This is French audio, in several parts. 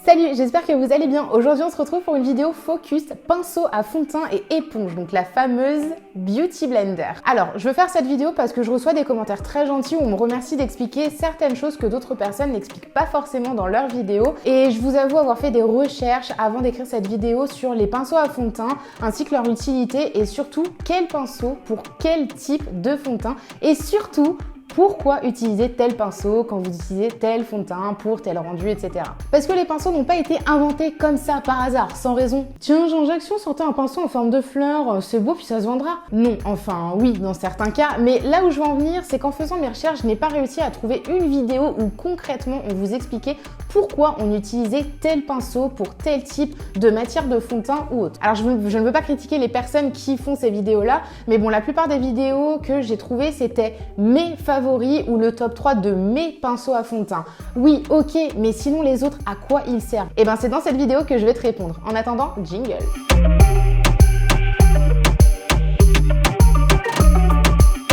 Salut, j'espère que vous allez bien. Aujourd'hui, on se retrouve pour une vidéo focus pinceau à fond de teint et éponge, donc la fameuse Beauty Blender. Alors, je veux faire cette vidéo parce que je reçois des commentaires très gentils où on me remercie d'expliquer certaines choses que d'autres personnes n'expliquent pas forcément dans leurs vidéos. Et je vous avoue avoir fait des recherches avant d'écrire cette vidéo sur les pinceaux à fond de teint, ainsi que leur utilité et surtout quel pinceau pour quel type de fond de teint et surtout pourquoi utiliser tel pinceau quand vous utilisez tel fond de teint pour tel rendu, etc. Parce que les pinceaux n'ont pas été inventés comme ça par hasard, sans raison. Tiens, Jean-Jacques, si on sortait un pinceau en forme de fleur, c'est beau puis ça se vendra. Non, enfin oui, dans certains cas, mais là où je veux en venir, c'est qu'en faisant mes recherches, je n'ai pas réussi à trouver une vidéo où concrètement on vous expliquait pourquoi on utilisait tel pinceau pour tel type de matière de fond de teint ou autre. Alors je ne veux pas critiquer les personnes qui font ces vidéos-là, mais bon, la plupart des vidéos que j'ai trouvées, c'était mes favoris ou le top 3 de mes pinceaux à fond de teint. Oui, ok, mais sinon les autres, à quoi ils servent? Eh ben c'est dans cette vidéo que je vais te répondre. En attendant, jingle!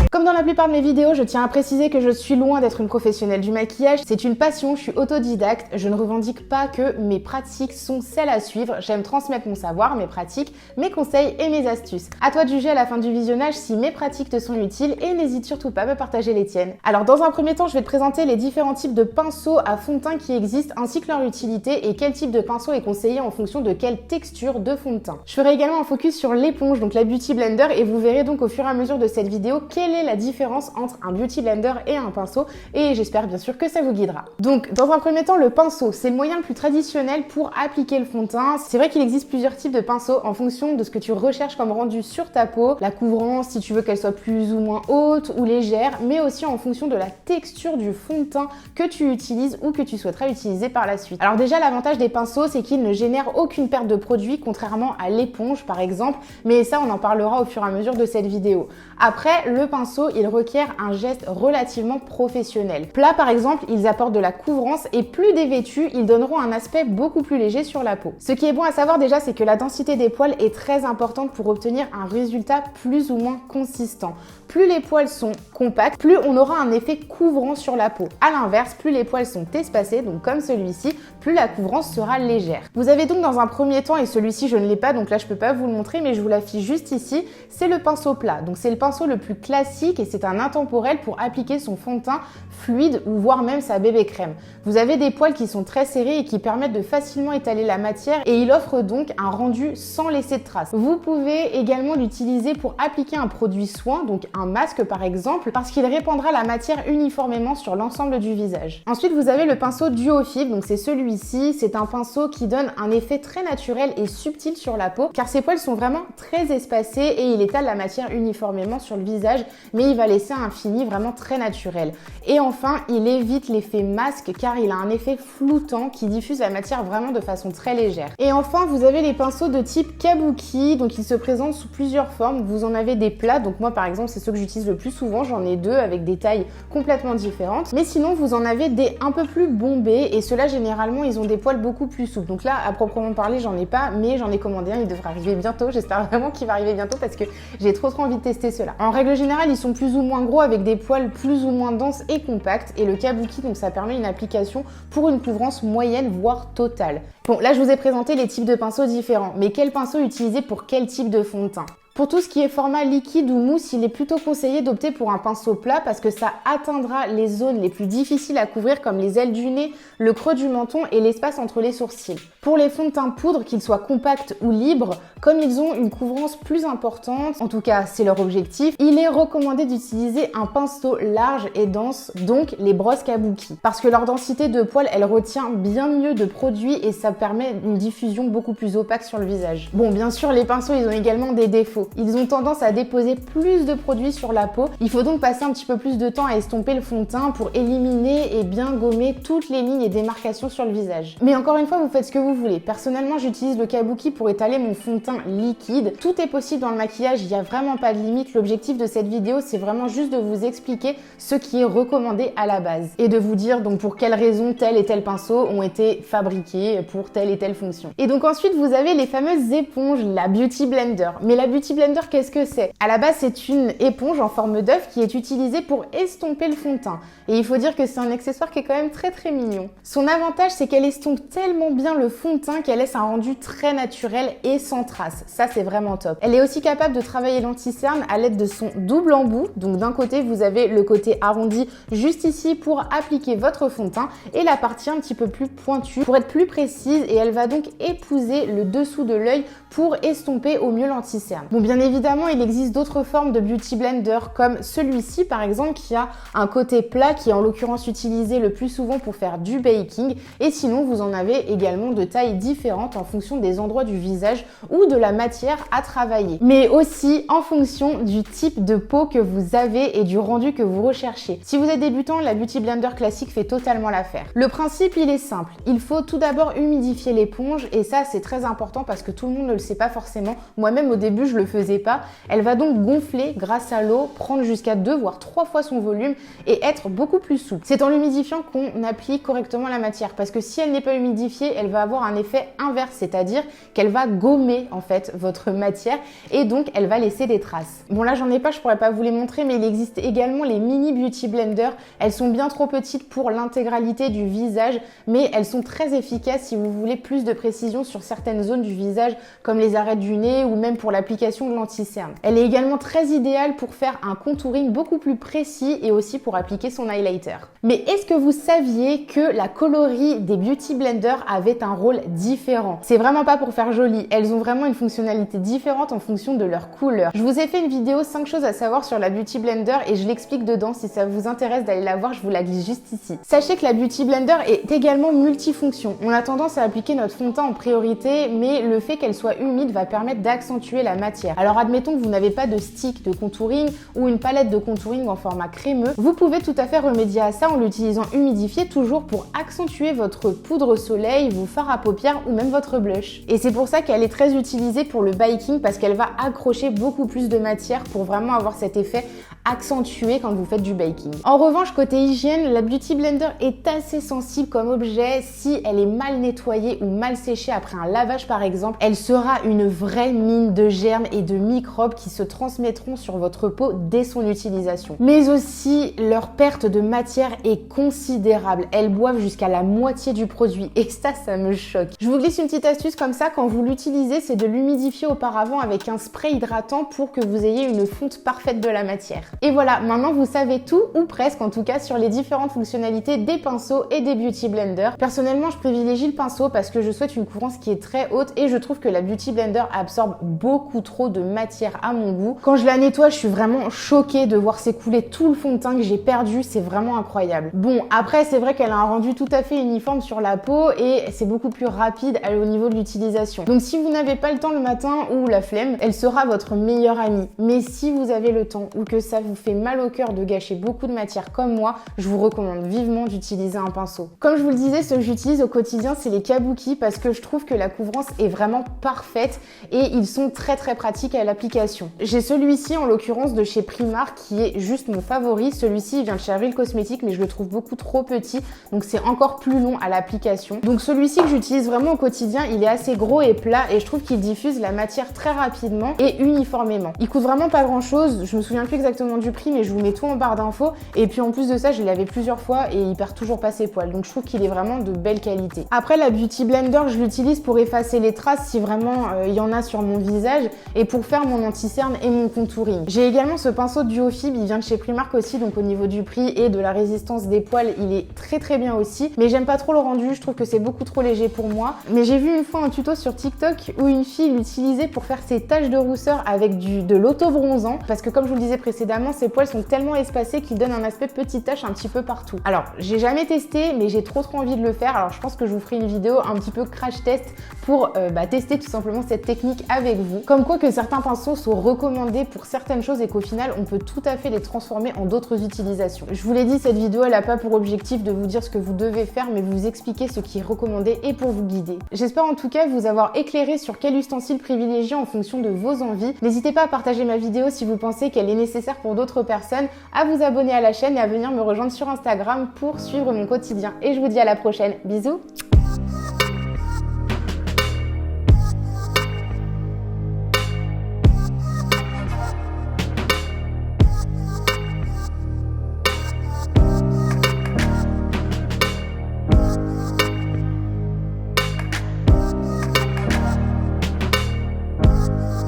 Comme dans la plupart de mes vidéos, je tiens à préciser que je suis loin d'être une professionnelle du maquillage. C'est une passion, je suis autodidacte, je ne revendique pas que mes pratiques sont celles à suivre. J'aime transmettre mon savoir, mes pratiques, mes conseils et mes astuces. À toi de juger à la fin du visionnage si mes pratiques te sont utiles et n'hésite surtout pas à me partager les tiennes. Alors dans un premier temps, je vais te présenter les différents types de pinceaux à fond de teint qui existent ainsi que leur utilité et quel type de pinceau est conseillé en fonction de quelle texture de fond de teint. Je ferai également un focus sur l'éponge, donc la Beauty Blender, et vous verrez donc au fur et à mesure de cette vidéo quelle est la différence entre un Beauty Blender et un pinceau, et j'espère bien sûr que ça vous guidera. Donc dans un premier temps, le pinceau, c'est le moyen le plus traditionnel pour appliquer le fond de teint. C'est vrai qu'il existe plusieurs types de pinceaux en fonction de ce que tu recherches comme rendu sur ta peau, la couvrance si tu veux qu'elle soit plus ou moins haute ou légère, mais aussi en fonction de la texture du fond de teint que tu utilises ou que tu souhaiteras utiliser par la suite. Alors déjà, l'avantage des pinceaux, c'est qu'ils ne génèrent aucune perte de produit, contrairement à l'éponge par exemple, mais ça on en parlera au fur et à mesure de cette vidéo. Après, le pinceau, il requiert un geste relativement professionnel. Plat par exemple, ils apportent de la couvrance et plus dévêtus, ils donneront un aspect beaucoup plus léger sur la peau. Ce qui est bon à savoir déjà, c'est que la densité des poils est très importante pour obtenir un résultat plus ou moins consistant. Plus les poils sont compacts, plus on aura un effet couvrant sur la peau. A l'inverse, plus les poils sont espacés, donc comme celui-ci, plus la couvrance sera légère. Vous avez donc dans un premier temps, et celui-ci je ne l'ai pas, donc là je peux pas vous le montrer, mais je vous l'affiche juste ici, c'est le pinceau plat. Donc c'est le pinceau le plus classique et c'est un intemporel pour appliquer son fond de teint fluide ou voire même sa bébé crème. Vous avez des poils qui sont très serrés et qui permettent de facilement étaler la matière et il offre donc un rendu sans laisser de traces. Vous pouvez également l'utiliser pour appliquer un produit soin, donc un masque par exemple, parce qu'il répandra la matière uniformément sur l'ensemble du visage. Ensuite, vous avez le pinceau Duofil, donc c'est celui-ci, c'est un pinceau qui donne un effet très naturel et subtil sur la peau, car ses poils sont vraiment très espacés et il étale la matière uniformément sur le visage, mais il va laisser un fini vraiment très naturel. Et enfin, il évite l'effet masque, car il a un effet floutant qui diffuse la matière vraiment de façon très légère. Et enfin, vous avez les pinceaux de type kabuki, donc ils se présentent sous plusieurs formes. Vous en avez des plats, donc moi par exemple, c'est ceux que j'utilise le plus souvent, j'en ai deux avec des tailles complètement différentes, mais sinon vous en avez des un peu plus bombés et ceux-là généralement ils ont des poils beaucoup plus souples. Donc là à proprement parler j'en ai pas, mais j'en ai commandé un, il devrait arriver bientôt, j'espère vraiment qu'il va arriver bientôt parce que j'ai trop envie de tester ceux-là. En règle générale ils sont plus ou moins gros avec des poils plus ou moins denses et compacts, et le kabuki donc ça permet une application pour une couvrance moyenne voire totale. Bon là je vous ai présenté les types de pinceaux différents, mais quel pinceau utiliser pour quel type de fond de teint? Pour tout ce qui est format liquide ou mousse, il est plutôt conseillé d'opter pour un pinceau plat parce que ça atteindra les zones les plus difficiles à couvrir comme les ailes du nez, le creux du menton et l'espace entre les sourcils. Pour les fonds de teint poudre, qu'ils soient compacts ou libres, comme ils ont une couvrance plus importante, en tout cas c'est leur objectif, il est recommandé d'utiliser un pinceau large et dense, donc les brosses kabuki. Parce que leur densité de poils, elle retient bien mieux de produit et ça permet une diffusion beaucoup plus opaque sur le visage. Bon, bien sûr, les pinceaux, ils ont également des défauts. Ils ont tendance à déposer plus de produits sur la peau. Il faut donc passer un petit peu plus de temps à estomper le fond de teint pour éliminer et bien gommer toutes les lignes et démarcations sur le visage. Mais encore une fois, vous faites ce que vous voulez. Personnellement, j'utilise le kabuki pour étaler mon fond de teint liquide. Tout est possible dans le maquillage, il n'y a vraiment pas de limite. L'objectif de cette vidéo, c'est vraiment juste de vous expliquer ce qui est recommandé à la base et de vous dire donc pour quelles raisons tel et tel pinceau ont été fabriqués pour telle et telle fonction. Et donc ensuite, vous avez les fameuses éponges, la Beauty Blender. Mais la Beauty Blender, qu'est-ce que c'est? À la base, c'est une éponge en forme d'œuf qui est utilisée pour estomper le fond de teint. Et il faut dire que c'est un accessoire qui est quand même très mignon. Son avantage, c'est qu'elle estompe tellement bien le fond de teint qu'elle laisse un rendu très naturel et sans trace. Ça, c'est vraiment top. Elle est aussi capable de travailler l'anti-cerne à l'aide de son double embout. Donc d'un côté, vous avez le côté arrondi juste ici pour appliquer votre fond de teint et la partie un petit peu plus pointue pour être plus précise, et elle va donc épouser le dessous de l'œil pour estomper au mieux l'anti-cerne. Bon, bien évidemment, il existe d'autres formes de Beauty Blender comme celui-ci par exemple qui a un côté plat qui est en l'occurrence utilisé le plus souvent pour faire du baking, et sinon vous en avez également de tailles différentes en fonction des endroits du visage ou de la matière à travailler, mais aussi en fonction du type de peau que vous avez et du rendu que vous recherchez. Si vous êtes débutant, la Beauty Blender classique fait totalement l'affaire. Le principe, il est simple. Il faut tout d'abord humidifier l'éponge, et ça c'est très important parce que tout le monde ne le sait pas forcément. Moi-même au début je le faisais pas. Elle va donc gonfler grâce à l'eau, prendre jusqu'à 2 voire 3 fois son volume et être beaucoup plus souple. C'est en l'humidifiant qu'on applique correctement la matière, parce que si elle n'est pas humidifiée, elle va avoir un effet inverse, c'est-à-dire qu'elle va gommer en fait votre matière et donc elle va laisser des traces. Bon, là j'en ai pas, je pourrais pas vous les montrer, mais il existe également les mini Beauty Blender. Elles sont bien trop petites pour l'intégralité du visage, mais elles sont très efficaces si vous voulez plus de précision sur certaines zones du visage comme les arêtes du nez ou même pour l'application de l'anti-cerne. Elle est également très idéale pour faire un contouring beaucoup plus précis et aussi pour appliquer son highlighter. Mais est-ce que vous saviez que la coloris des Beauty Blender avait un rôle différent? C'est vraiment pas pour faire joli, elles ont vraiment une fonctionnalité différente en fonction de leur couleur. Je vous ai fait une vidéo 5 choses à savoir sur la Beauty Blender et je l'explique dedans. Si ça vous intéresse d'aller la voir, je vous la glisse juste ici. Sachez que la Beauty Blender est également multifonction. On a tendance à appliquer notre fond de teint en priorité, mais le fait qu'elle soit humide va permettre d'accentuer la matière. Alors admettons que vous n'avez pas de stick de contouring ou une palette de contouring en format crémeux, vous pouvez tout à fait remédier à ça en l'utilisant humidifié, toujours pour accentuer votre poudre soleil, vos fards à paupières ou même votre blush. Et c'est pour ça qu'elle est très utilisée pour le baking, parce qu'elle va accrocher beaucoup plus de matière pour vraiment avoir cet effet accentué quand vous faites du baking. En revanche, côté hygiène, la Beauty Blender est assez sensible comme objet. Si elle est mal nettoyée ou mal séchée après un lavage par exemple, elle sera une vraie mine de germes et de microbes qui se transmettront sur votre peau dès son utilisation. Mais aussi, leur perte de matière est considérable. Elles boivent jusqu'à la moitié du produit et ça me choque. Je vous glisse une petite astuce comme ça, quand vous l'utilisez, c'est de l'humidifier auparavant avec un spray hydratant pour que vous ayez une fonte parfaite de la matière. Et voilà, maintenant vous savez tout, ou presque en tout cas, sur les différentes fonctionnalités des pinceaux et des Beauty Blender. Personnellement, je privilégie le pinceau parce que je souhaite une couvrance qui est très haute et je trouve que la Beauty Blender absorbe beaucoup trop de matière à mon goût. Quand je la nettoie, je suis vraiment choquée de voir s'écouler tout le fond de teint que j'ai perdu, c'est vraiment incroyable. Bon, après c'est vrai qu'elle a un rendu tout à fait uniforme sur la peau et c'est beaucoup plus rapide au niveau de l'utilisation. Donc si vous n'avez pas le temps le matin ou la flemme, elle sera votre meilleure amie. Mais si vous avez le temps ou que ça vous fait mal au cœur de gâcher beaucoup de matière comme moi, je vous recommande vivement d'utiliser un pinceau. Comme je vous le disais, ce que j'utilise au quotidien, c'est les kabuki parce que je trouve que la couvrance est vraiment parfaite et ils sont très pratiques à l'application. J'ai celui-ci en l'occurrence de chez Primark qui est juste mon favori. Celui-ci vient de chez Avril Cosmetics mais je le trouve beaucoup trop petit, donc c'est encore plus long à l'application. Donc celui-ci que j'utilise vraiment au quotidien, il est assez gros et plat et je trouve qu'il diffuse la matière très rapidement et uniformément. Il coûte vraiment pas grand chose, je me souviens plus exactement du prix mais je vous mets tout en barre d'infos, et puis en plus de ça je l'ai lavé plusieurs fois et il perd toujours pas ses poils, donc je trouve qu'il est vraiment de belle qualité. Après, la Beauty Blender, je l'utilise pour effacer les traces si vraiment il y en a sur mon visage et pour faire mon anti-cerne et mon contouring. J'ai également ce pinceau Duofib, il vient de chez Primark aussi, donc au niveau du prix et de la résistance des poils, il est très bien aussi, mais j'aime pas trop le rendu, je trouve que c'est beaucoup trop léger pour moi. Mais j'ai vu une fois un tuto sur TikTok où une fille l'utilisait pour faire ses taches de rousseur avec de l'auto-bronzant, parce que comme je vous le disais précédemment, ses poils sont tellement espacés qu'ils donnent un aspect petite tache un petit peu partout. Alors, j'ai jamais testé, mais j'ai trop envie de le faire, alors je pense que je vous ferai une vidéo un petit peu crash test pour tester tout simplement cette technique avec vous. Comme quoi que certains pinceaux sont recommandés pour certaines choses et qu'au final, on peut tout à fait les transformer en d'autres utilisations. Je vous l'ai dit, cette vidéo, elle n'a pas pour objectif de vous dire ce que vous devez faire, mais vous expliquer ce qui est recommandé et pour vous guider. J'espère en tout cas vous avoir éclairé sur quel ustensile privilégier en fonction de vos envies. N'hésitez pas à partager ma vidéo si vous pensez qu'elle est nécessaire pour d'autres personnes, à vous abonner à la chaîne et à venir me rejoindre sur Instagram pour suivre mon quotidien. Et je vous dis à la prochaine. Bisous!